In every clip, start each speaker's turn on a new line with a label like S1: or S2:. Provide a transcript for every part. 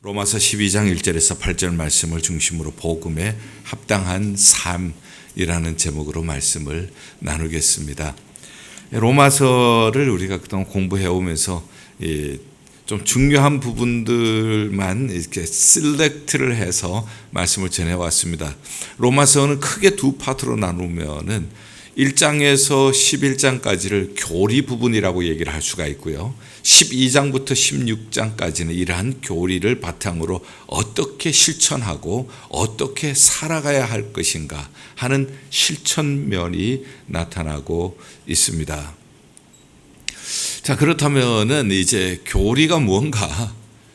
S1: 로마서 12장 1절에서 8절 말씀을 중심으로 복음에 합당한 삶이라는 제목으로 말씀을 나누겠습니다. 로마서를 우리가 그동안 공부해 오면서 좀 중요한 부분들만 이렇게 셀렉트를 해서 말씀을 전해왔습니다. 로마서는 크게 두 파트로 나누면은 1장에서 11장까지를 교리 부분이라고 얘기를 할 수가 있고요. 12장부터 16장까지는 이러한 교리를 바탕으로 어떻게 실천하고 어떻게 살아가야 할 것인가 하는 실천면이 나타나고 있습니다. 자, 그렇다면은 이제 교리가 무언가?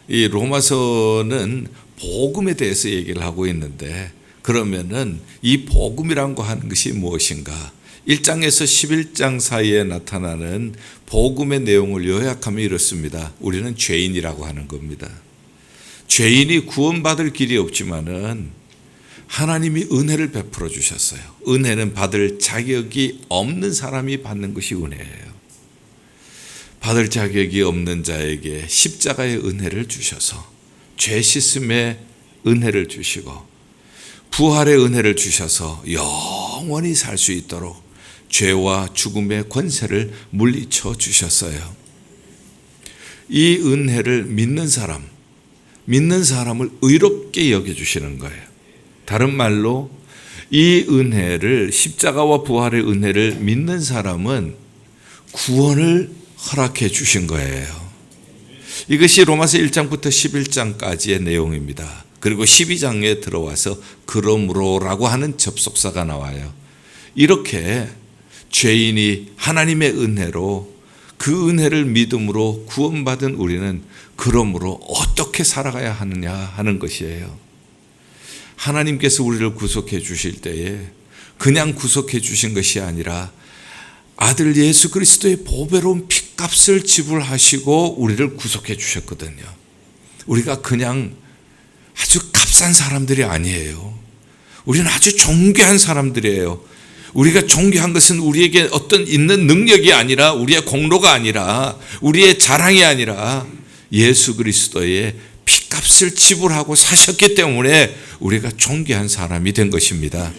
S1: 이 로마서는 복음에 대해서 얘기를 하고 있는데, 그러면은 이 복음이란 거 하는 것이 무엇인가? 1장에서 11장 사이에 나타나는 복음의 내용을 요약하면 이렇습니다. 우리는 죄인이라고 하는 겁니다. 죄인이 구원받을 길이 없지만은 하나님이 은혜를 베풀어 주셨어요. 은혜는 받을 자격이 없는 사람이 받는 것이 은혜예요. 받을 자격이 없는 자에게 십자가의 은혜를 주셔서 죄 씻음의 은혜를 주시고 부활의 은혜를 주셔서 영원히 살 수 있도록 죄와 죽음의 권세를 물리쳐 주셨어요. 이 은혜를 믿는 사람을 의롭게 여겨주시는 거예요. 다른 말로 이 은혜를, 십자가와 부활의 은혜를 믿는 사람은 구원을 허락해 주신 거예요. 이것이 로마서 1장부터 11장까지의 내용입니다. 그리고 12장에 들어와서 그러므로라고 하는 접속사가 나와요. 이렇게 죄인이 하나님의 은혜로 그 은혜를 믿음으로 구원받은 우리는 그러므로 어떻게 살아가야 하느냐 하는 것이에요. 하나님께서 우리를 구속해 주실 때에 그냥 구속해 주신 것이 아니라 아들 예수 그리스도의 보배로운 핏값을 지불하시고 우리를 구속해 주셨거든요. 우리가 그냥 아주 값싼 사람들이 아니에요. 우리는 아주 존귀한 사람들이에요. 우리가 존귀한 것은 우리에게 어떤 있는 능력이 아니라, 우리의 공로가 아니라, 우리의 자랑이 아니라 예수 그리스도의 핏값을 지불하고 사셨기 때문에 우리가 존귀한 사람이 된 것입니다.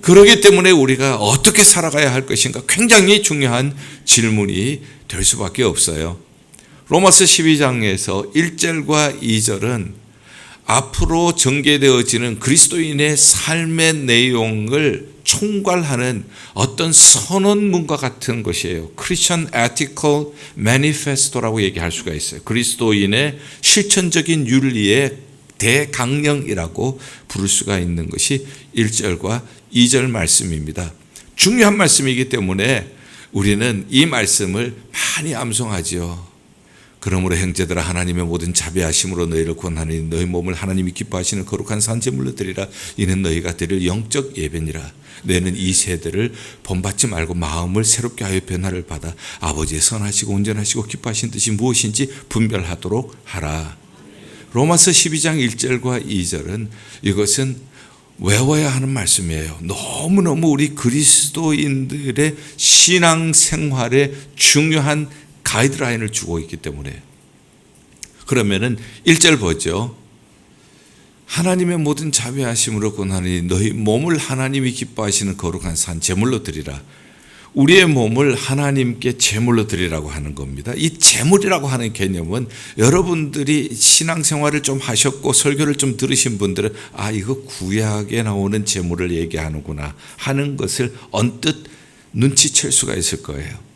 S1: 그렇기 때문에 우리가 어떻게 살아가야 할 것인가 굉장히 중요한 질문이 될 수밖에 없어요. 로마서 12장에서 1절과 2절은 앞으로 전개되어지는 그리스도인의 삶의 내용을 총괄하는 어떤 선언문과 같은 것이에요. Christian Ethical Manifesto라고 얘기할 수가 있어요. 그리스도인의 실천적인 윤리의 대강령이라고 부를 수가 있는 것이 1절과 2절 말씀입니다. 중요한 말씀이기 때문에 우리는 이 말씀을 많이 암송하지요. 그러므로 형제들아, 하나님의 모든 자비하심으로 너희를 구원하니 너희 몸을 하나님이 기뻐하시는 거룩한 산제물로 드리라. 이는 너희가 드릴 영적 예배니라. 너희는 이 세대를 본받지 말고 마음을 새롭게 하여 변화를 받아 아버지의 선하시고 온전하시고 기뻐하신 뜻이 무엇인지 분별하도록 하라. 로마서 12장 1절과 2절은 이것은 외워야 하는 말씀이에요. 너무너무 우리 그리스도인들의 신앙생활에 중요한 가이드라인을 주고 있기 때문에. 그러면은 1절 보죠. 하나님의 모든 자비하심으로 구원하니 너희 몸을 하나님이 기뻐하시는 거룩한 산 제물로 드리라. 우리의 몸을 하나님께 제물로 드리라고 하는 겁니다. 이 제물이라고 하는 개념은 여러분들이 신앙생활을 좀 하셨고 설교를 좀 들으신 분들은 이거 구약에 나오는 제물을 얘기하는구나 하는 것을 언뜻 눈치챌 수가 있을 거예요.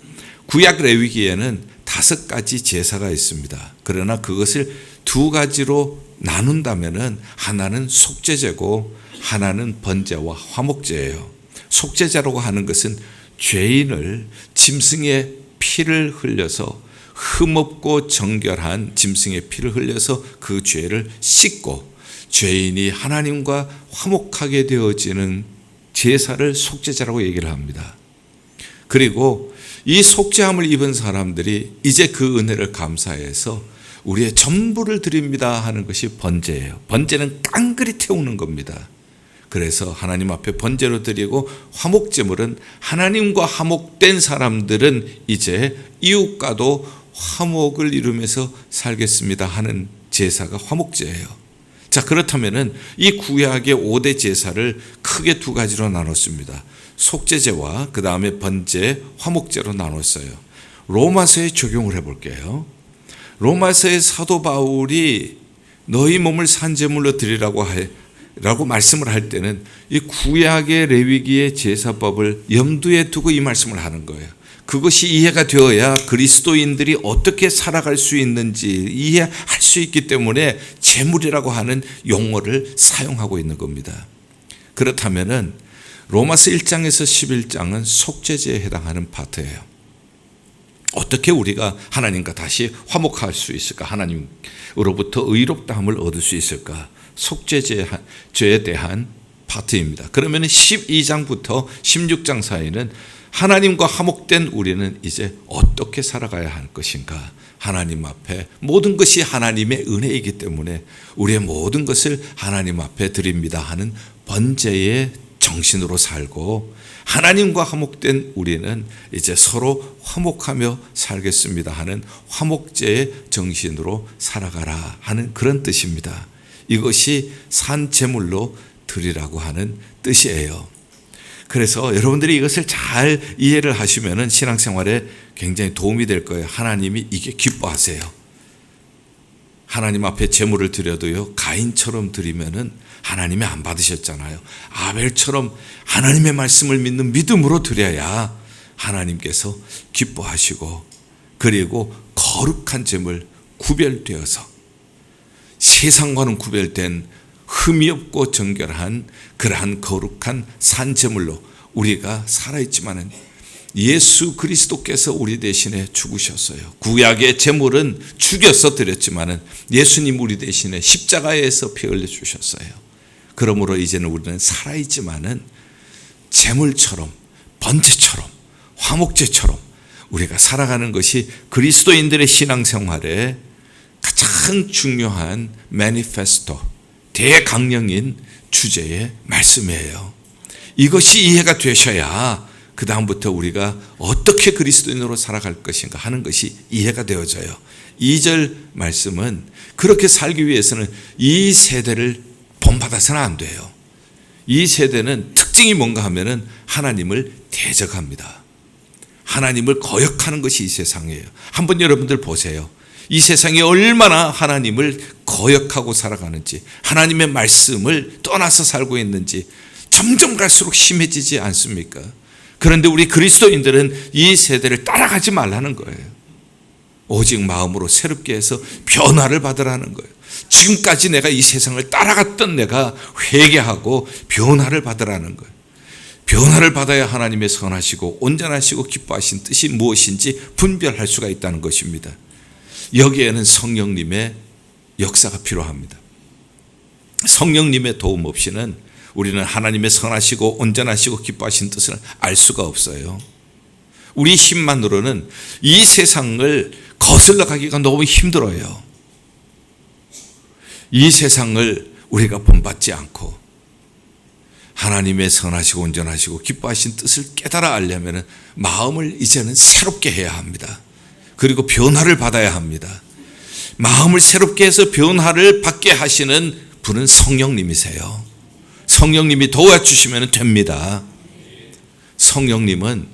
S1: 구약 레위기에는 5가지 제사가 있습니다. 그러나 그것을 2가지로 나눈다면은 하나는 속죄제고 하나는 번제와 화목제예요. 속죄제라고 하는 것은 죄인을 짐승의 피를 흘려서 흠없고 정결한 짐승의 피를 흘려서 그 죄를 씻고 죄인이 하나님과 화목하게 되어지는 제사를 속죄제라고 얘기를 합니다. 그리고 이 속죄함을 입은 사람들이 이제 그 은혜를 감사해서 우리의 전부를 드립니다 하는 것이 번제예요. 번제는 깡그리 태우는 겁니다. 그래서 하나님 앞에 번제로 드리고, 화목제물은 하나님과 화목된 사람들은 이제 이웃과도 화목을 이루면서 살겠습니다 하는 제사가 화목제예요. 자, 그렇다면은 이 구약의 5대 제사를 크게 두 가지로 나눴습니다. 속죄제와 그 다음에 번제, 화목제로 나눴어요. 로마서에 적용을 해볼게요. 로마서의 사도 바울이 너희 몸을 산제물로 드리라고 말씀을 할 때는 이 구약의 레위기의 제사법을 염두에 두고 이 말씀을 하는 거예요. 그것이 이해가 되어야 그리스도인들이 어떻게 살아갈 수 있는지 이해할 수 있기 때문에 제물이라고 하는 용어를 사용하고 있는 겁니다. 그렇다면은 로마서 1장에서 11장은 속죄제에 해당하는 파트예요. 어떻게 우리가 하나님과 다시 화목할 수 있을까? 하나님으로부터 의롭다함을 얻을 수 있을까? 속죄제에 대한 파트입니다. 그러면 12장부터 16장 사이는 하나님과 화목된 우리는 이제 어떻게 살아가야 할 것인가? 하나님 앞에 모든 것이 하나님의 은혜이기 때문에 우리의 모든 것을 하나님 앞에 드립니다 하는 번제의 정신으로 살고, 하나님과 화목된 우리는 이제 서로 화목하며 살겠습니다 하는 화목제의 정신으로 살아가라 하는 그런 뜻입니다. 이것이 산제물로 드리라고 하는 뜻이에요. 그래서 여러분들이 이것을 잘 이해를 하시면 신앙생활에 굉장히 도움이 될 거예요. 하나님이 이게 기뻐하세요. 하나님 앞에 제물을 드려도요, 가인처럼 드리면은 하나님이 안 받으셨잖아요. 아벨처럼 하나님의 말씀을 믿는 믿음으로 드려야 하나님께서 기뻐하시고, 그리고 거룩한 제물 구별되어서 세상과는 구별된 흠이 없고 정결한 그러한 거룩한 산제물로 우리가 살아있지만은 예수 그리스도께서 우리 대신에 죽으셨어요. 구약의 제물은 죽여서 드렸지만은 예수님 우리 대신에 십자가에서 피 흘려 주셨어요. 그러므로 이제는 우리는 살아있지만은 제물처럼, 번제처럼, 화목제처럼 우리가 살아가는 것이 그리스도인들의 신앙생활에 가장 중요한 매니페스토, 대강령인 주제의 말씀이에요. 이것이 이해가 되셔야 그 다음부터 우리가 어떻게 그리스도인으로 살아갈 것인가 하는 것이 이해가 되어져요. 2절 말씀은 그렇게 살기 위해서는 이 세대를 본받아서는 안 돼요. 이 세대는 특징이 뭔가 하면은 하나님을 대적합니다. 하나님을 거역하는 것이 이 세상이에요. 한번 여러분들 보세요. 이 세상이 얼마나 하나님을 거역하고 살아가는지, 하나님의 말씀을 떠나서 살고 있는지 점점 갈수록 심해지지 않습니까? 그런데 우리 그리스도인들은 이 세대를 따라가지 말라는 거예요. 오직 마음으로 새롭게 해서 변화를 받으라는 거예요. 지금까지 내가 이 세상을 따라갔던 내가 회개하고 변화를 받으라는 거예요. 변화를 받아야 하나님의 선하시고 온전하시고 기뻐하신 뜻이 무엇인지 분별할 수가 있다는 것입니다. 여기에는 성령님의 역사가 필요합니다. 성령님의 도움 없이는 우리는 하나님의 선하시고 온전하시고 기뻐하신 뜻을 알 수가 없어요. 우리 힘만으로는 이 세상을 거슬러 가기가 너무 힘들어요. 이 세상을 우리가 본받지 않고 하나님의 선하시고 온전하시고 기뻐하신 뜻을 깨달아 알려면 마음을 이제는 새롭게 해야 합니다. 그리고 변화를 받아야 합니다. 마음을 새롭게 해서 변화를 받게 하시는 분은 성령님이세요. 성령님이 도와주시면 됩니다. 성령님은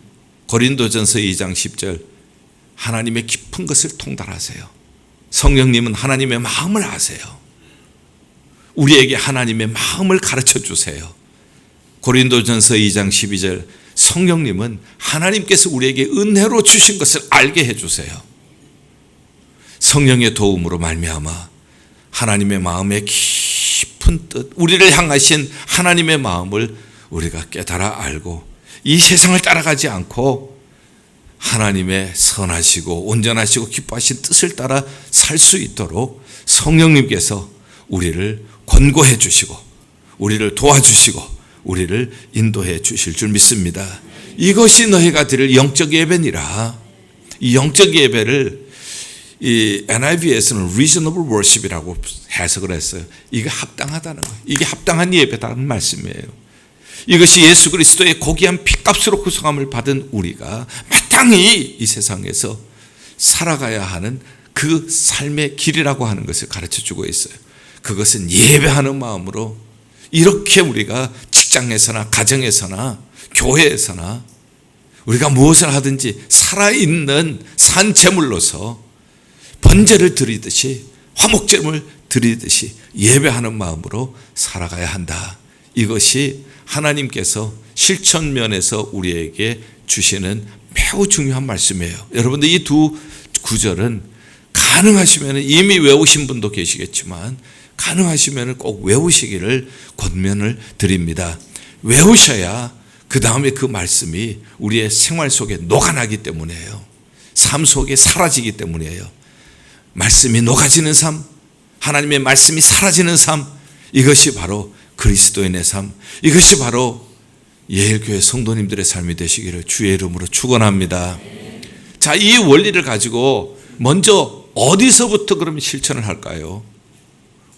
S1: 고린도전서 2장 10절 하나님의 깊은 것을 통달하세요. 성령님은 하나님의 마음을 아세요. 우리에게 하나님의 마음을 가르쳐 주세요. 고린도전서 2장 12절 성령님은 하나님께서 우리에게 은혜로 주신 것을 알게 해주세요. 성령의 도움으로 말미암아 하나님의 마음의 깊은 뜻, 우리를 향하신 하나님의 마음을 우리가 깨달아 알고 이 세상을 따라가지 않고 하나님의 선하시고 온전하시고 기뻐하신 뜻을 따라 살 수 있도록 성령님께서 우리를 권고해 주시고 우리를 도와주시고 우리를 인도해 주실 줄 믿습니다. 이것이 너희가 드릴 영적 예배니라. 이 영적 예배를 이 NIV에서는 reasonable worship이라고 해석을 했어요. 이게 합당하다는 거예요. 이게 합당한 예배다는 말씀이에요. 이것이 예수 그리스도의 고귀한 핏값으로 구속함을 받은 우리가 마땅히 이 세상에서 살아가야 하는 그 삶의 길이라고 하는 것을 가르쳐주고 있어요. 그것은 예배하는 마음으로 이렇게 우리가 직장에서나 가정에서나 교회에서나 우리가 무엇을 하든지 살아있는 산제물로서 번제를 드리듯이 화목제물을 드리듯이 예배하는 마음으로 살아가야 한다. 이것이 하나님께서 실천면에서 우리에게 주시는 매우 중요한 말씀이에요. 여러분들 이 두 구절은 가능하시면 이미 외우신 분도 계시겠지만 가능하시면 꼭 외우시기를 권면을 드립니다. 외우셔야 그 다음에 그 말씀이 우리의 생활 속에 녹아나기 때문이에요. 삶 속에 사라지기 때문이에요. 말씀이 녹아지는 삶, 하나님의 말씀이 사라지는 삶, 이것이 바로 그리스도인의 삶, 이것이 바로 예일교회 성도님들의 삶이 되시기를 주의 이름으로 축원합니다. 자, 이 원리를 가지고 먼저 어디서부터 그러면 실천을 할까요?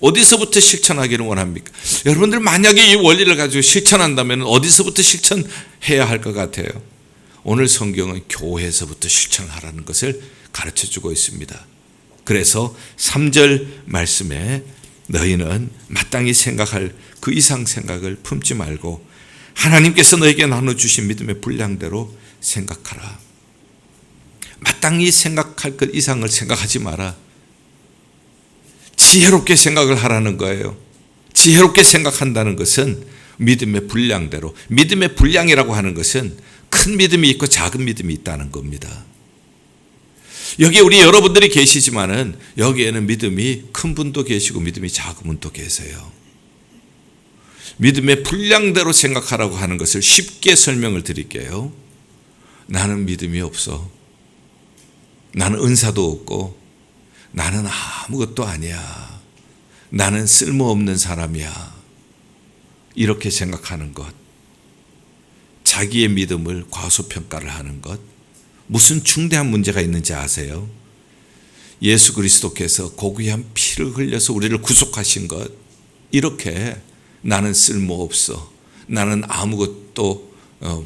S1: 어디서부터 실천하기를 원합니까? 여러분들 만약에 이 원리를 가지고 실천한다면 어디서부터 실천해야 할 것 같아요? 오늘 성경은 교회에서부터 실천하라는 것을 가르쳐주고 있습니다. 그래서 3절 말씀에 너희는 마땅히 생각할 그 이상 생각을 품지 말고 하나님께서 너에게 나눠주신 믿음의 분량대로 생각하라. 마땅히 생각할 것 이상을 생각하지 마라. 지혜롭게 생각을 하라는 거예요. 지혜롭게 생각한다는 것은 믿음의 분량대로, 믿음의 분량이라고 하는 것은 큰 믿음이 있고 작은 믿음이 있다는 겁니다. 여기 우리 여러분들이 계시지만은 여기에는 믿음이 큰 분도 계시고 믿음이 작은 분도 계세요. 믿음의 분량대로 생각하라고 하는 것을 쉽게 설명을 드릴게요. 나는 믿음이 없어. 나는 은사도 없고 나는 아무것도 아니야. 나는 쓸모없는 사람이야. 이렇게 생각하는 것. 자기의 믿음을 과소평가를 하는 것. 무슨 중대한 문제가 있는지 아세요? 예수 그리스도께서 고귀한 피를 흘려서 우리를 구속하신 것. 이렇게 나는 쓸모없어. 나는 아무것도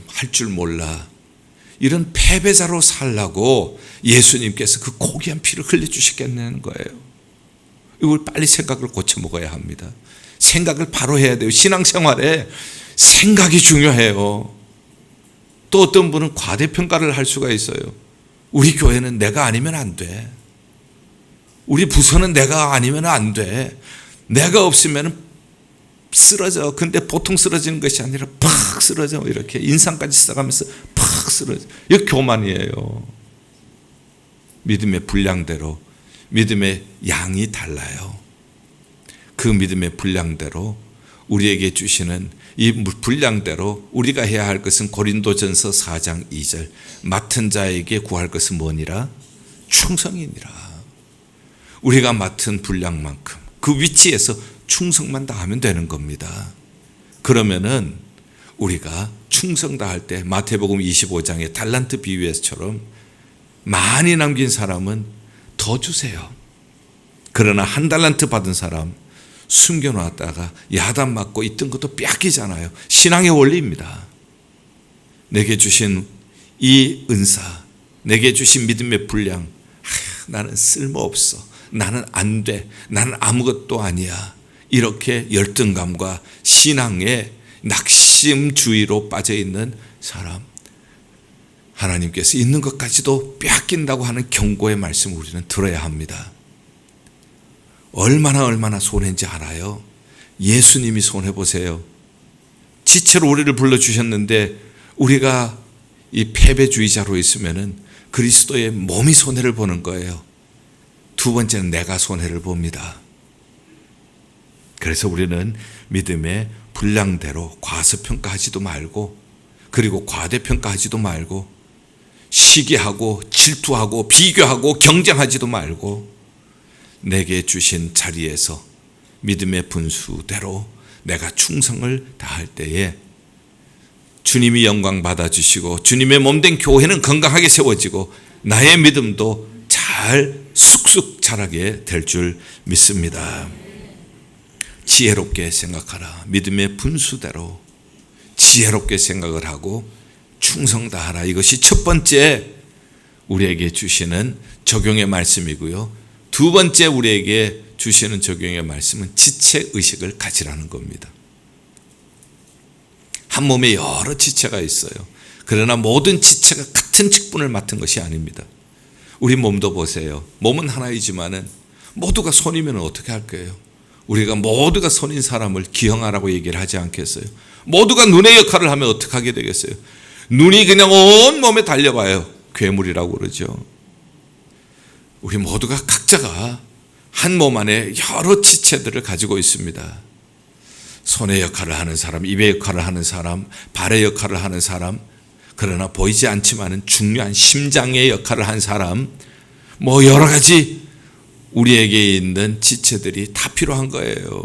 S1: 할 줄 몰라. 이런 패배자로 살라고 예수님께서 그 고귀한 피를 흘려주시겠다는 거예요. 이걸 빨리 생각을 고쳐 먹어야 합니다. 생각을 바로 해야 돼요. 신앙생활에 생각이 중요해요. 또 어떤 분은 과대평가를 할 수가 있어요. 우리 교회는 내가 아니면 안 돼. 우리 부서는 내가 아니면 안 돼. 내가 없으면 쓰러져. 근데 보통 쓰러지는 것이 아니라 팍 쓰러져. 이렇게 인상까지 써가면서 팍 쓰러져. 이거 교만이에요. 믿음의 분량대로 믿음의 양이 달라요. 그 믿음의 분량대로 우리에게 주시는 이 분량대로 우리가 해야 할 것은 고린도전서 4장 2절 맡은 자에게 구할 것은 뭐니라? 충성이니라. 우리가 맡은 분량만큼 그 위치에서 충성만 다하면 되는 겁니다. 그러면은 우리가 충성 다할 때 마태복음 25장의 달란트 비유에서처럼 많이 남긴 사람은 더 주세요. 그러나 한 달란트 받은 사람 숨겨놨다가 야단 맞고 있던 것도 뺏기잖아요. 신앙의 원리입니다. 내게 주신 이 은사, 내게 주신 믿음의 분량, 나는 쓸모없어. 나는 안 돼. 나는 아무것도 아니야. 이렇게 열등감과 신앙의 낙심주의로 빠져있는 사람, 하나님께서 있는 것까지도 빼앗긴다고 하는 경고의 말씀을 우리는 들어야 합니다. 얼마나 손해인지 알아요? 예수님이 손해보세요. 지체로 우리를 불러주셨는데 우리가 이 패배주의자로 있으면은 그리스도의 몸이 손해를 보는 거예요. 두 번째는 내가 손해를 봅니다. 그래서 우리는 믿음의 분량대로 과소평가하지도 말고 그리고 과대평가하지도 말고 시기하고 질투하고 비교하고 경쟁하지도 말고 내게 주신 자리에서 믿음의 분수대로 내가 충성을 다할 때에 주님이 영광 받아주시고 주님의 몸된 교회는 건강하게 세워지고 나의 믿음도 잘 쑥쑥 자라게 될 줄 믿습니다. 지혜롭게 생각하라. 믿음의 분수대로 지혜롭게 생각을 하고 충성 다하라. 이것이 첫 번째 우리에게 주시는 적용의 말씀이고요. 두 번째 우리에게 주시는 적용의 말씀은 지체의식을 가지라는 겁니다. 한 몸에 여러 지체가 있어요. 그러나 모든 지체가 같은 직분을 맡은 것이 아닙니다. 우리 몸도 보세요. 몸은 하나이지만은 모두가 손이면 어떻게 할 거예요? 우리가 모두가 손인 사람을 기형하라고 얘기를 하지 않겠어요? 모두가 눈의 역할을 하면 어떻게 하게 되겠어요? 눈이 그냥 온 몸에 달려와요. 괴물이라고 그러죠. 우리 모두가 각자가 한 몸 안에 여러 지체들을 가지고 있습니다. 손의 역할을 하는 사람, 입의 역할을 하는 사람, 발의 역할을 하는 사람, 그러나 보이지 않지만은 중요한 심장의 역할을 한 사람, 뭐 여러 가지 우리에게 있는 지체들이 다 필요한 거예요.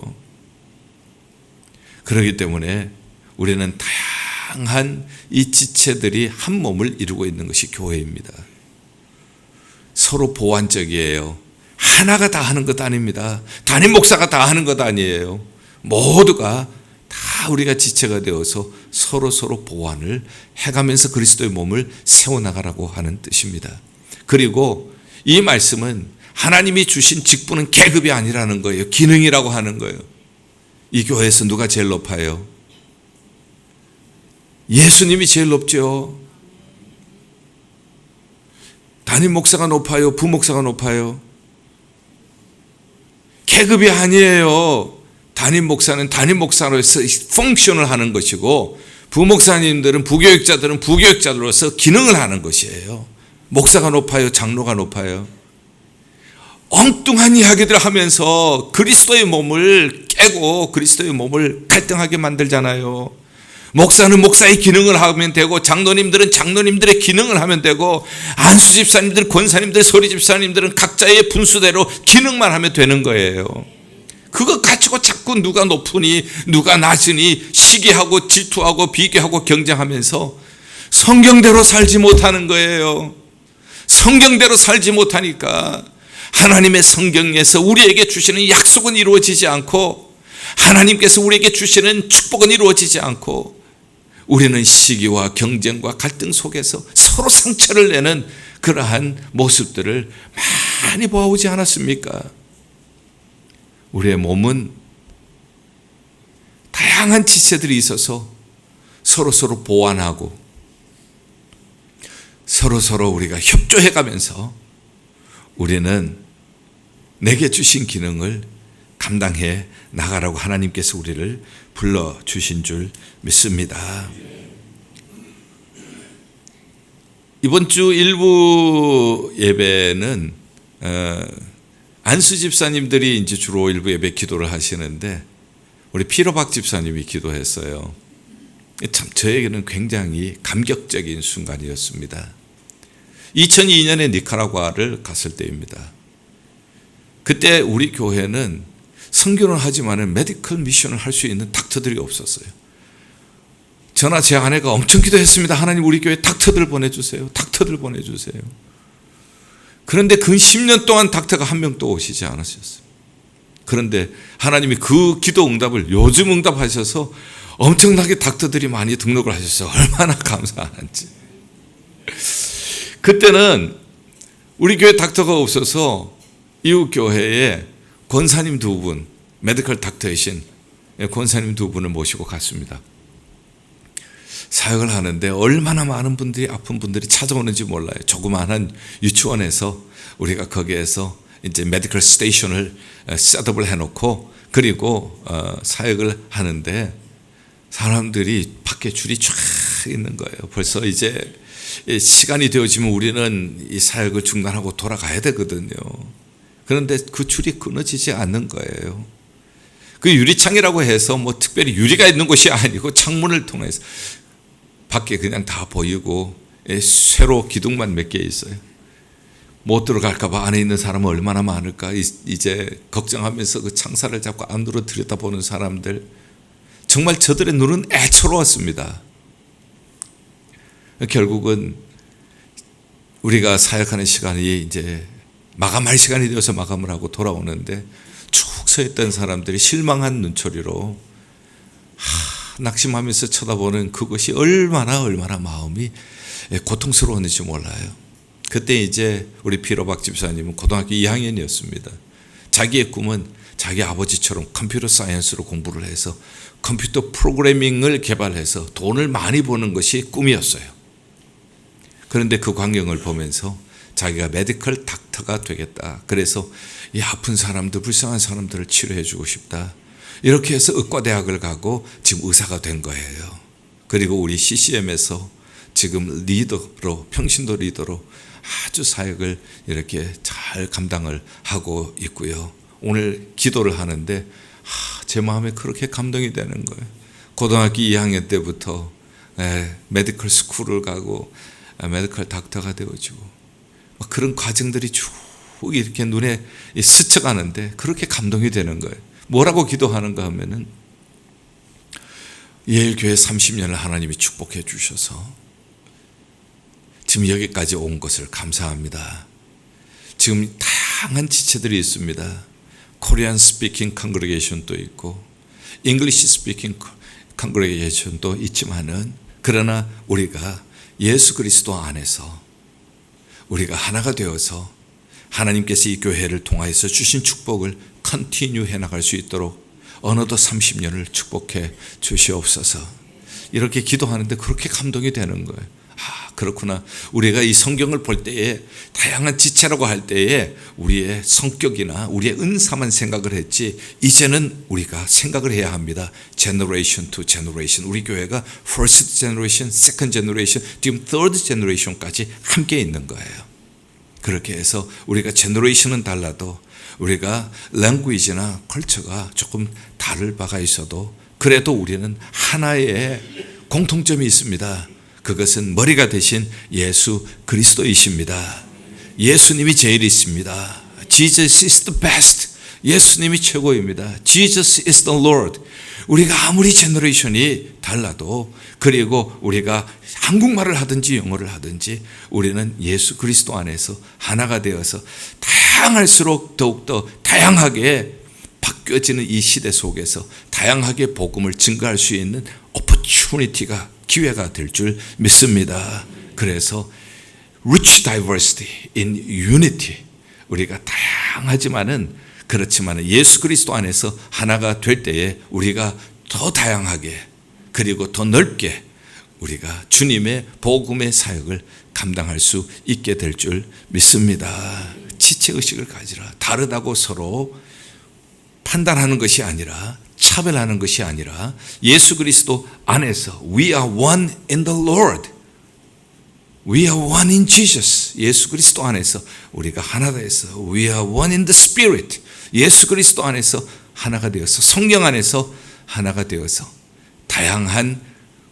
S1: 그렇기 때문에 우리는 다양한 이 지체들이 한 몸을 이루고 있는 것이 교회입니다. 서로 보완적이에요. 하나가 다 하는 것 아닙니다. 담임 목사가 다 하는 것 아니에요. 모두가 다 우리가 지체가 되어서 서로 보완을 해가면서 그리스도의 몸을 세워나가라고 하는 뜻입니다. 그리고 이 말씀은 하나님이 주신 직분은 계급이 아니라는 거예요. 기능이라고 하는 거예요. 이 교회에서 누가 제일 높아요? 예수님이 제일 높죠. 담임 목사가 높아요? 부목사가 높아요? 계급이 아니에요. 담임 목사는 담임 목사로서 펑션을 하는 것이고, 부목사님들은 부교육자들은 부교육자로서 기능을 하는 것이에요. 목사가 높아요? 장로가 높아요? 엉뚱한 이야기들을 하면서 그리스도의 몸을 깨고 그리스도의 몸을 갈등하게 만들잖아요. 목사는 목사의 기능을 하면 되고, 장로님들은 장로님들의 기능을 하면 되고, 안수집사님들, 권사님들, 소리집사님들은 각자의 분수대로 기능만 하면 되는 거예요. 그거 가지고 자꾸 누가 높으니 누가 낮으니 시기하고 질투하고 비교하고 경쟁하면서 성경대로 살지 못하는 거예요. 성경대로 살지 못하니까 하나님의 성경에서 우리에게 주시는 약속은 이루어지지 않고, 하나님께서 우리에게 주시는 축복은 이루어지지 않고, 우리는 시기와 경쟁과 갈등 속에서 서로 상처를 내는 그러한 모습들을 많이 보아오지 않았습니까? 우리의 몸은 다양한 지체들이 있어서 서로 보완하고 서로 우리가 협조해 가면서 우리는 내게 주신 기능을 감당해 나가라고 하나님께서 우리를 불러주신 줄 믿습니다. 이번 주 일부 예배는 안수 집사님들이 이제 주로 일부 예배 기도를 하시는데, 우리 피로박 집사님이 기도했어요. 참 저에게는 굉장히 감격적인 순간이었습니다. 2002년에 니카라과를 갔을 때입니다. 그때 우리 교회는 선교를 하지만은 메디컬 미션을 할 수 있는 닥터들이 없었어요. 저나 제 아내가 엄청 기도했습니다. 하나님 우리 교회 닥터들 보내주세요. 닥터들 보내주세요. 그런데 근 10년 동안 닥터가 한 명도 오시지 않으셨어요. 그런데 하나님이 그 기도 응답을 요즘 응답하셔서 엄청나게 닥터들이 많이 등록을 하셨어요. 얼마나 감사한지. 그때는 우리 교회 닥터가 없어서 이웃 교회에 권사님 두 분, 메디컬 닥터이신 권사님 두 분을 모시고 갔습니다. 사역을 하는데 얼마나 많은 분들이, 아픈 분들이 찾아오는지 몰라요. 조그마한 유치원에서 우리가 거기에서 이제 메디컬 스테이션을 셋업을 해놓고, 그리고 사역을 하는데 사람들이 밖에 줄이 쫙 있는 거예요. 벌써 이제 시간이 되어지면 우리는 이 사역을 중단하고 돌아가야 되거든요. 그런데 그 줄이 끊어지지 않는 거예요. 그 유리창이라고 해서 뭐 특별히 유리가 있는 곳이 아니고 창문을 통해서 밖에 그냥 다 보이고, 쇠로 기둥만 몇 개 있어요. 못 들어갈까 봐 안에 있는 사람은 얼마나 많을까 이제 걱정하면서 그 창살을 잡고 안으로 들여다보는 사람들, 정말 저들의 눈은 애처로웠습니다. 결국은 우리가 사역하는 시간이 이제 마감할 시간이 되어서 마감을 하고 돌아오는데, 쭉 서 있던 사람들이 실망한 눈초리로 낙심하면서 쳐다보는 그것이 얼마나 마음이 고통스러웠는지 몰라요. 그때 이제 우리 피로박 집사님은 고등학교 2학년이었습니다. 자기의 꿈은 자기 아버지처럼 컴퓨터 사이언스로 공부를 해서 컴퓨터 프로그래밍을 개발해서 돈을 많이 버는 것이 꿈이었어요. 그런데 그 광경을 보면서 자기가 메디컬 닥터가 되겠다. 그래서 이 아픈 사람들, 불쌍한 사람들을 치료해 주고 싶다. 이렇게 해서 의과대학을 가고 지금 의사가 된 거예요. 그리고 우리 CCM에서 지금 리더로, 평신도 리더로 아주 사역을 이렇게 잘 감당을 하고 있고요. 오늘 기도를 하는데 제 마음에 그렇게 감동이 되는 거예요. 고등학교 2학년 때부터 메디컬 스쿨을 가고 메디컬 닥터가 되어지고 그런 과정들이 쭉 이렇게 눈에 스쳐가는데 그렇게 감동이 되는 거예요. 뭐라고 기도하는가 하면은 예일교회 30년을 하나님이 축복해 주셔서 지금 여기까지 온 것을 감사합니다. 지금 다양한 지체들이 있습니다. 코리안 스피킹 컨그레게이션도 있고 잉글리시 스피킹 컨그레게이션도 있지만은 그러나 우리가 예수 그리스도 안에서 우리가 하나가 되어서 하나님께서 이 교회를 통하여서 주신 축복을 컨티뉴 해나갈 수 있도록 어느덧 30년을 축복해 주시옵소서. 이렇게 기도하는데 그렇게 감동이 되는 거예요. 그렇구나. 우리가 이 성경을 볼 때에 다양한 지체라고 할 때에 우리의 성격이나 우리의 은사만 생각을 했지 이제는 우리가 생각을 해야 합니다. Generation to generation. 우리 교회가 first generation, second generation, 지금 third generation까지 함께 있는 거예요. 그렇게 해서 우리가 generation은 달라도 우리가 language나 컬처가 조금 다를 바가 있어도 그래도 우리는 하나의 공통점이 있습니다. 그것은 머리가 되신 예수 그리스도이십니다. 예수님이 제일 있습니다. Jesus is the best. 예수님이 최고입니다. Jesus is the Lord. 우리가 아무리 제너레이션이 달라도 그리고 우리가 한국말을 하든지 영어를 하든지 우리는 예수 그리스도 안에서 하나가 되어서 다양할수록 더욱더 다양하게 바뀌어지는 이 시대 속에서 다양하게 복음을 증거할 수 있는 opportunity가 기회가 될 줄 믿습니다. 그래서 rich diversity in unity. 우리가 다양하지만은 그렇지만 예수 그리스도 안에서 하나가 될 때에 우리가 더 다양하게 그리고 더 넓게 우리가 주님의 복음의 사역을 감당할 수 있게 될 줄 믿습니다. 지체의식을 가지라. 다르다고 서로 판단하는 것이 아니라 차별하는 것이 아니라 예수 그리스도 안에서 We are one in the Lord. We are one in Jesus. 예수 그리스도 안에서 우리가 하나가 되어서 We are one in the Spirit. 예수 그리스도 안에서 하나가 되어서 성령 안에서 하나가 되어서 다양한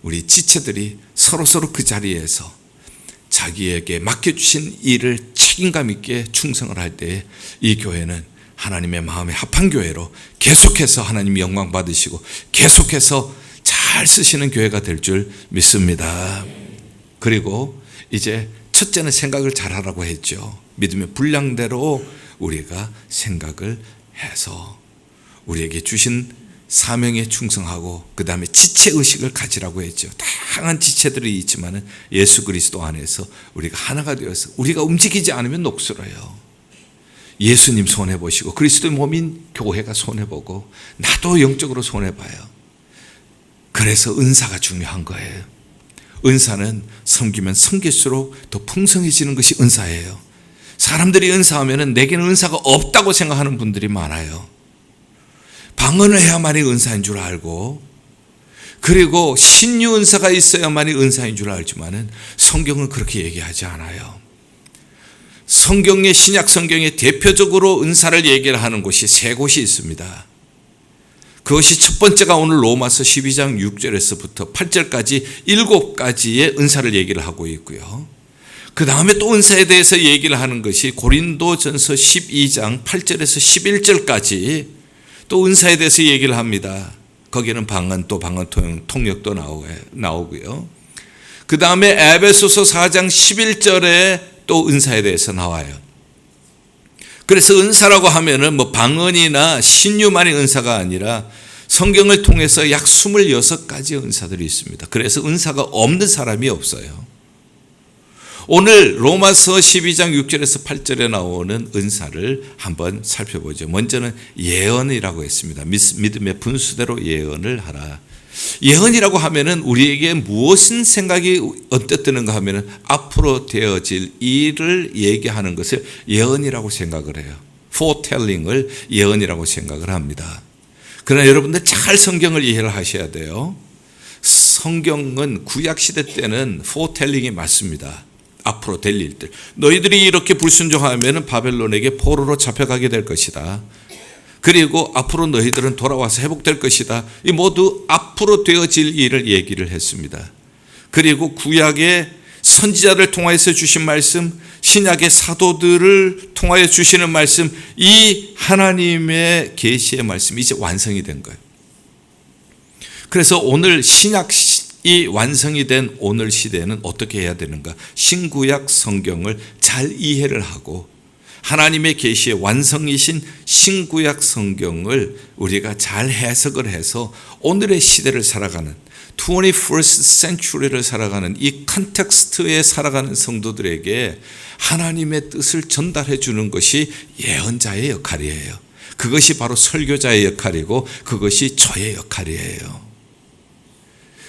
S1: 우리 지체들이 서로서로 그 자리에서 자기에게 맡겨주신 일을 책임감 있게 충성을 할 때 이 교회는 하나님의 마음에 합한 교회로 계속해서 하나님 영광 받으시고 계속해서 잘 쓰시는 교회가 될 줄 믿습니다. 그리고 이제 첫째는 생각을 잘하라고 했죠. 믿음의 분량대로 우리가 생각을 해서 우리에게 주신 사명에 충성하고 그 다음에 지체의식을 가지라고 했죠. 다양한 지체들이 있지만 예수 그리스도 안에서 우리가 하나가 되어서 우리가 움직이지 않으면 녹슬어요. 예수님 손해보시고 그리스도의 몸인 교회가 손해보고 나도 영적으로 손해봐요. 그래서 은사가 중요한 거예요. 은사는 섬기면 섬길수록 더 풍성해지는 것이 은사예요. 사람들이 은사하면 내게는 은사가 없다고 생각하는 분들이 많아요. 방언을 해야만이 은사인 줄 알고 그리고 신유 은사가 있어야만이 은사인 줄 알지만 성경은 그렇게 얘기하지 않아요. 성경의 신약 성경에 대표적으로 은사를 얘기를 하는 곳이 세 곳이 있습니다. 그것이 첫 번째가 오늘 로마서 12장 6절에서부터 8절까지 7가지의 은사를 얘기를 하고 있고요. 그 다음에 또 은사에 대해서 얘기를 하는 것이 고린도전서 12장 8절에서 11절까지 또 은사에 대해서 얘기를 합니다. 거기는 방언 또 방언 통역도 나오고요. 그 다음에 에베소서 4장 11절에 또 은사에 대해서 나와요. 그래서 은사라고 하면은 뭐 방언이나 신유만의 은사가 아니라 성경을 통해서 약 26가지 은사들이 있습니다. 그래서 은사가 없는 사람이 없어요. 오늘 로마서 12장 6절에서 8절에 나오는 은사를 한번 살펴보죠. 먼저는 예언이라고 했습니다. 믿음의 분수대로 예언을 하라. 예언이라고 하면은 우리에게 무엇인 생각이 언뜻 드는가 하면은 앞으로 되어질 일을 얘기하는 것을 예언이라고 생각을 해요. foretelling을 예언이라고 생각을 합니다. 그러나 여러분들 잘 성경을 이해를 하셔야 돼요. 성경은 구약시대 때는 foretelling이 맞습니다. 앞으로 될 일들. 너희들이 이렇게 불순종하면 바벨론에게 포로로 잡혀가게 될 것이다. 그리고 앞으로 너희들은 돌아와서 회복될 것이다. 이 모두 앞으로 되어질 일을 얘기를 했습니다. 그리고 구약의 선지자를 통하여서 주신 말씀, 신약의 사도들을 통하여 주시는 말씀, 이 하나님의 계시의 말씀이 이제 완성이 된 거예요. 그래서 오늘 신약이 완성이 된 오늘 시대에는 어떻게 해야 되는가? 신구약 성경을 잘 이해를 하고 하나님의 계시의 완성이신 신구약 성경을 우리가 잘 해석을 해서 오늘의 시대를 살아가는 21st century를 살아가는 이 컨텍스트에 살아가는 성도들에게 하나님의 뜻을 전달해 주는 것이 예언자의 역할이에요. 그것이 바로 설교자의 역할이고 그것이 저의 역할이에요.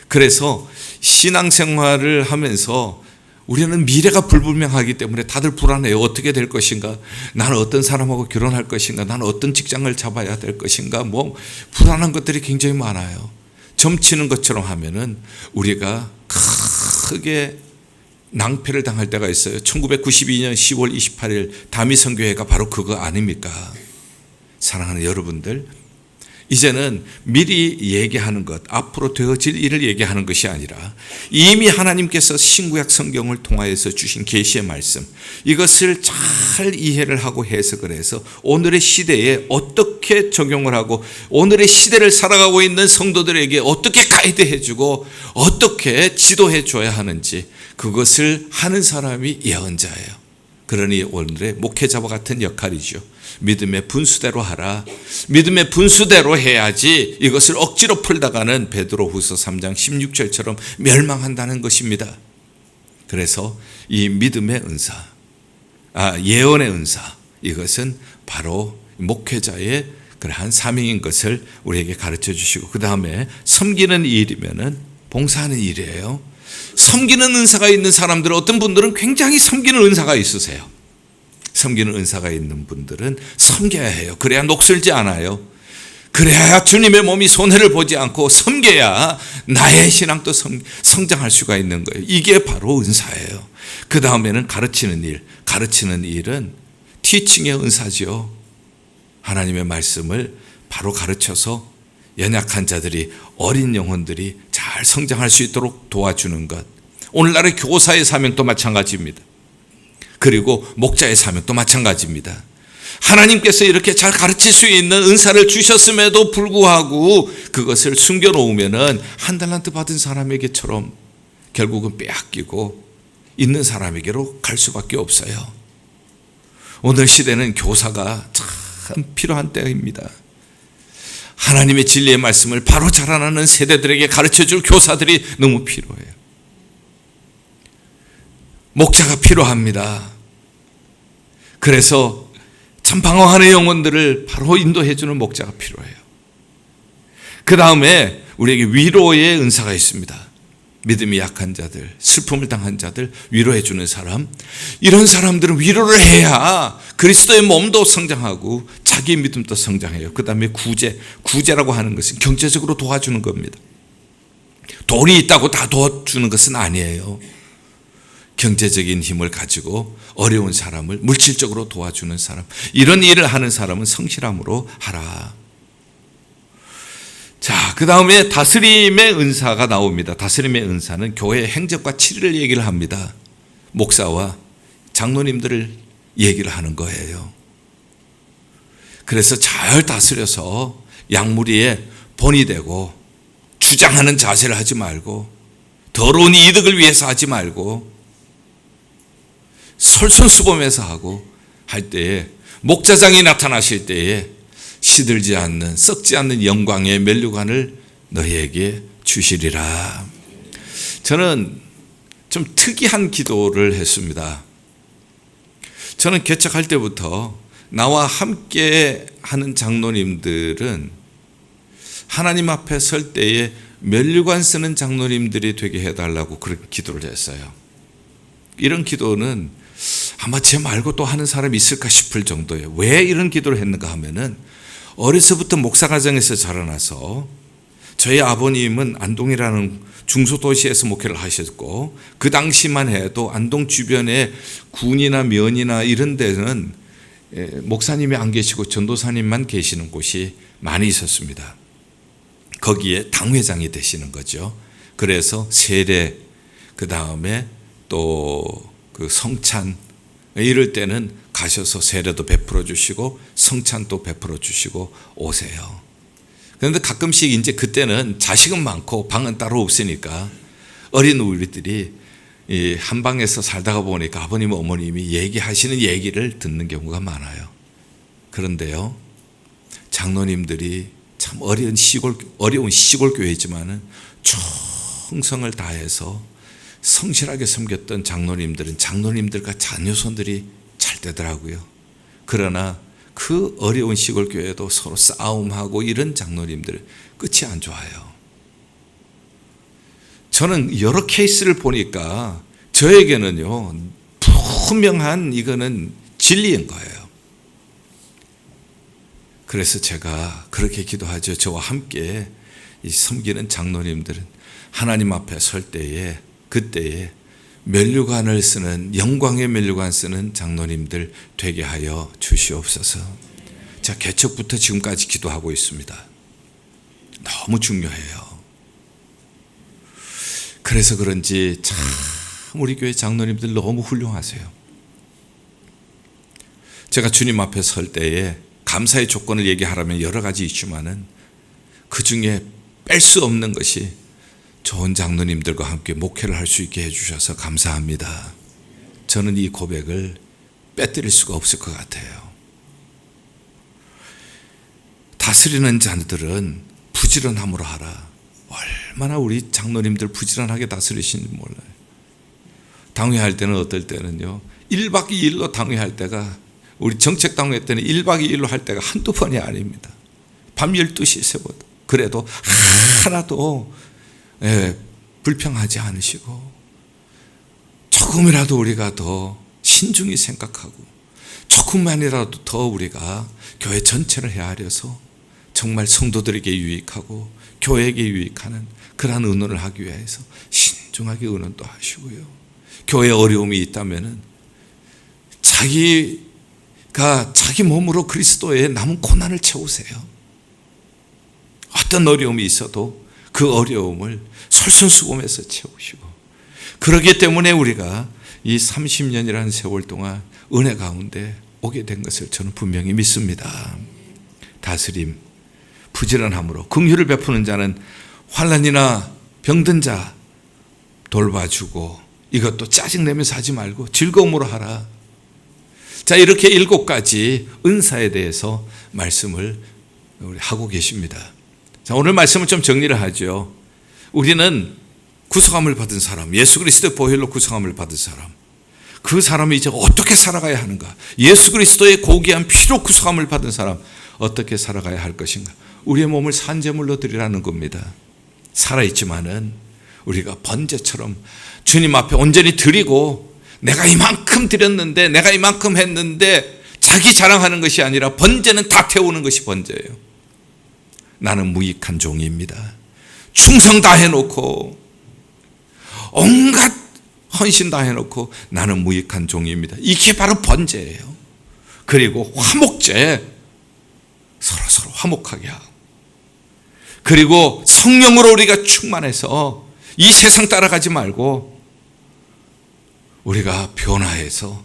S1: 그래서 신앙생활을 하면서 우리는 미래가 불분명하기 때문에 다들 불안해요. 어떻게 될 것인가? 나는 어떤 사람하고 결혼할 것인가? 나는 어떤 직장을 잡아야 될 것인가? 불안한 것들이 굉장히 많아요. 점치는 것처럼 하면은 우리가 크게 낭패를 당할 때가 있어요. 1992년 10월 28일 다미선교회가 바로 그거 아닙니까? 사랑하는 여러분들, 이제는 미리 얘기하는 것, 앞으로 되어질 일을 얘기하는 것이 아니라 이미 하나님께서 신구약 성경을 통하여서 주신 계시의 말씀, 이것을 잘 이해를 하고 해석을 해서 오늘의 시대에 어떻게 적용을 하고 오늘의 시대를 살아가고 있는 성도들에게 어떻게 가이드해 주고 어떻게 지도해 줘야 하는지 그것을 하는 사람이 예언자예요. 그러니 오늘의 목회자와 같은 역할이죠. 믿음의 분수대로 하라. 믿음의 분수대로 해야지 이것을 억지로 풀다가는 베드로후서 3장 16절처럼 멸망한다는 것입니다. 그래서 이 믿음의 은사, 예언의 은사, 이것은 바로 목회자의 그러한 사명인 것을 우리에게 가르쳐 주시고, 그 다음에 섬기는 일이면은 봉사하는 일이에요. 섬기는 은사가 있는 사람들은, 어떤 분들은 굉장히 섬기는 은사가 있으세요. 섬기는 은사가 있는 분들은 섬겨야 해요. 그래야 녹슬지 않아요. 그래야 주님의 몸이 손해를 보지 않고 섬겨야 나의 신앙도 성장할 수가 있는 거예요. 이게 바로 은사예요. 그 다음에는 가르치는 일. 가르치는 일은 티칭의 은사죠. 하나님의 말씀을 바로 가르쳐서 연약한 자들이, 어린 영혼들이 잘 성장할 수 있도록 도와주는 것. 오늘날의 교사의 사명도 마찬가지입니다. 그리고 목자의 사명도 마찬가지입니다. 하나님께서 이렇게 잘 가르칠 수 있는 은사를 주셨음에도 불구하고 그것을 숨겨놓으면은 한 달란트 받은 사람에게처럼 결국은 빼앗기고 있는 사람에게로 갈 수밖에 없어요. 오늘 시대는 교사가 참 필요한 때입니다. 하나님의 진리의 말씀을 바로 자라나는 세대들에게 가르쳐줄 교사들이 너무 필요해요. 목자가 필요합니다. 그래서 참 방황하는 영혼들을 바로 인도해주는 목자가 필요해요. 그 다음에 우리에게 위로의 은사가 있습니다. 믿음이 약한 자들, 슬픔을 당한 자들 위로해주는 사람, 이런 사람들은 위로를 해야 그리스도의 몸도 성장하고 자기 믿음도 성장해요. 그 다음에 구제라고 하는 것은 경제적으로 도와주는 겁니다. 돈이 있다고 다 도와주는 것은 아니에요. 경제적인 힘을 가지고 어려운 사람을 물질적으로 도와주는 사람, 이런 일을 하는 사람은 성실함으로 하라. 자, 그 다음에 다스림의 은사가 나옵니다. 다스림의 은사는 교회의 행적과 치리를 얘기를 합니다. 목사와 장로님들을 얘기를 하는 거예요. 그래서 잘 다스려서 양무리에 본이 되고, 주장하는 자세를 하지 말고, 더러운 이득을 위해서 하지 말고, 솔선수범해서 하고 할 때에, 목자장이 나타나실 때에 시들지 않는, 썩지 않는 영광의 면류관을 너희에게 주시리라. 저는 좀 특이한 기도를 했습니다. 저는 개척할 때부터 나와 함께 하는 장로님들은 하나님 앞에 설 때에 면류관 쓰는 장로님들이 되게 해달라고 그렇게 기도를 했어요. 이런 기도는 아마 제 말고 또 하는 사람이 있을까 싶을 정도예요. 왜 이런 기도를 했는가 하면은 어려서부터 목사가정에서 자라나서 저희 아버님은 안동이라는 중소도시에서 목회를 하셨고 그 당시만 해도 안동 주변에 군이나 면이나 이런 데는 목사님이 안 계시고 전도사님만 계시는 곳이 많이 있었습니다. 거기에 당회장이 되시는 거죠. 그래서 세례, 그 다음에 또 그 성찬, 이럴 때는 가셔서 세례도 베풀어 주시고 성찬도 베풀어 주시고 오세요. 그런데 가끔씩 이제 그때는 자식은 많고 방은 따로 없으니까 어린 우리들이 이 한 방에서 살다가 보니까 아버님, 어머님이 얘기하시는 얘기를 듣는 경우가 많아요. 그런데요, 장로님들이 참 어려운 시골 교회지만은 충성을 다해서 성실하게 섬겼던 장로님들은 장로님들과 자녀손들이 잘 되더라고요. 그러나 그 어려운 시골 교회도 서로 싸움하고 이런 장로님들 끝이 안 좋아요. 저는 여러 케이스를 보니까 저에게는요, 분명한 이거는 진리인 거예요. 그래서 제가 그렇게 기도하죠. 저와 함께 이 섬기는 장로님들은 하나님 앞에 설 때에 그때에 면류관을 쓰는, 영광의 면류관 쓰는 장로님들 되게 하여 주시옵소서. 제가 개척부터 지금까지 기도하고 있습니다. 너무 중요해요. 그래서 그런지 참 우리 교회 장로님들 너무 훌륭하세요. 제가 주님 앞에 설 때에 감사의 조건을 얘기하라면 여러 가지 있지만은 그 중에 뺄 수 없는 것이 좋은 장로님들과 함께 목회를 할 수 있게 해주셔서 감사합니다. 저는 이 고백을 빼뜨릴 수가 없을 것 같아요. 다스리는 자들은 부지런함으로 하라. 얼마나 우리 장로님들 부지런하게 다스리시는지 몰라요. 당회할 때는 어떨 때는요, 1박 2일로 당회할 때가, 우리 정책당회 때는 1박 2일로 할 때가 한두 번이 아닙니다. 밤 12시 새보다. 그래도 하나도 불평하지 않으시고 조금이라도 우리가 더 신중히 생각하고 조금만이라도 더 우리가 교회 전체를 헤아려서 정말 성도들에게 유익하고 교회에게 유익하는 그러한 의논을 하기 위해서 신중하게 의논도 하시고요. 교회에 어려움이 있다면은 자기가 자기 몸으로 그리스도의 남은 고난을 채우세요. 어떤 어려움이 있어도 그 어려움을 솔선수범해서 채우시고, 그러기 때문에 우리가 이 30년이라는 세월 동안 은혜 가운데 오게 된 것을 저는 분명히 믿습니다. 다스림, 부지런함으로 긍휼을 베푸는 자는 환난이나 병든 자 돌봐주고, 이것도 짜증내면서 하지 말고 즐거움으로 하라. 자, 이렇게 7가지 은사에 대해서 말씀을 하고 계십니다. 자, 오늘 말씀을 좀 정리를 하죠. 우리는 구속함을 받은 사람, 예수 그리스도의 보혈로 구속함을 받은 사람, 그 사람이 이제 어떻게 살아가야 하는가? 예수 그리스도의 고귀한 피로 구속함을 받은 사람 어떻게 살아가야 할 것인가? 우리의 몸을 산제물로 드리라는 겁니다. 살아있지만은 우리가 번제처럼 주님 앞에 온전히 드리고, 내가 이만큼 드렸는데, 내가 이만큼 했는데 자기 자랑하는 것이 아니라 번제는 다 태우는 것이 번제예요. 나는 무익한 종입니다. 충성 다 해놓고 온갖 헌신 다 해놓고 나는 무익한 종입니다. 이게 바로 번제예요. 그리고 화목제, 서로 화목하게 하고, 그리고 성령으로 우리가 충만해서 이 세상 따라가지 말고 우리가 변화해서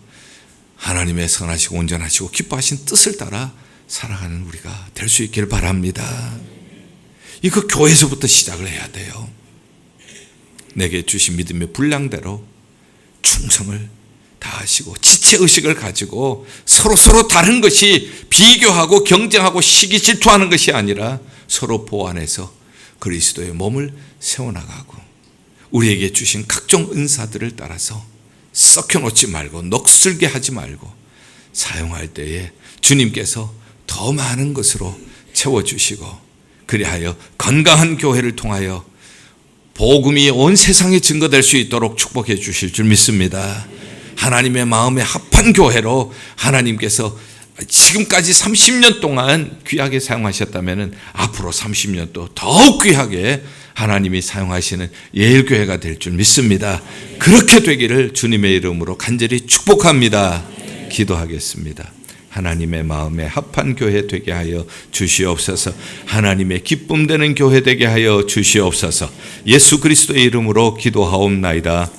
S1: 하나님의 선하시고 온전하시고 기뻐하신 뜻을 따라 살아가는 우리가 될 수 있기를 바랍니다. 이거 교회에서부터 시작을 해야 돼요. 내게 주신 믿음의 분량대로 충성을 다하시고 지체의식을 가지고 서로 다른 것이 비교하고 경쟁하고 시기 질투하는 것이 아니라 서로 보완해서 그리스도의 몸을 세워나가고, 우리에게 주신 각종 은사들을 따라서 썩혀놓지 말고 녹슬게 하지 말고 사용할 때에 주님께서 더 많은 것으로 채워주시고, 그리하여 건강한 교회를 통하여 복음이 온 세상에 증거될 수 있도록 축복해 주실 줄 믿습니다. 하나님의 마음에 합한 교회로 하나님께서 지금까지 30년 동안 귀하게 사용하셨다면 앞으로 30년도 더욱 귀하게 하나님이 사용하시는 예일교회가 될 줄 믿습니다. 그렇게 되기를 주님의 이름으로 간절히 축복합니다. 기도하겠습니다. 하나님의 마음에 합한 교회 되게 하여 주시옵소서. 하나님의 기쁨 되는 교회 되게 하여 주시옵소서. 예수 그리스도의 이름으로 기도하옵나이다.